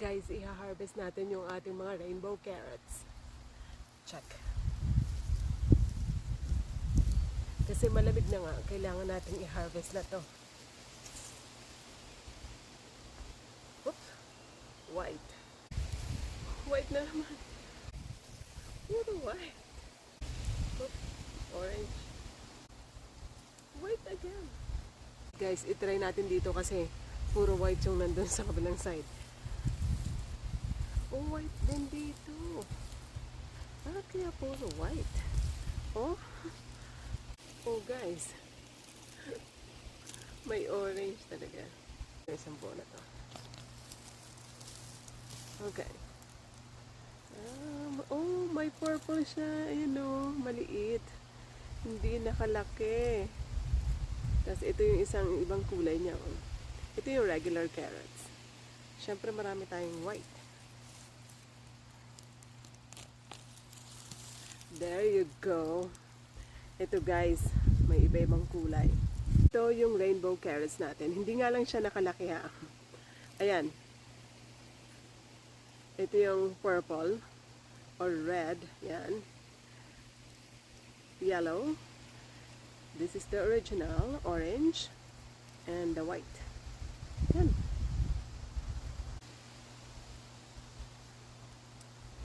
Guys, i-harvest natin yung ating mga rainbow carrots. Check. Kasi malamig na nga, kailangan natin i-harvest na to. Oops. White. White na naman. Puro white. Oops. Orange. White again. Guys, itry natin dito kasi puro white yung nandun sa kabilang side. Oh, white din dito. Bakit kaya puro white? Oh? Oh, guys. May orange talaga. Isang buo na to. Okay. Oh, may purple siya. Ayun o, maliit. Hindi nakalaki. Tapos ito yung isang ibang kulay niya. Oh. Ito yung regular carrots. Siyempre marami tayong white. There you go. Ito guys, may iba-ibang kulay. Ito yung rainbow carrots natin. Hindi nga lang siya nakalaki ha. Ayan. Ito yung purple or red. Yan. Yellow. This is the original, orange. And the white. Yan.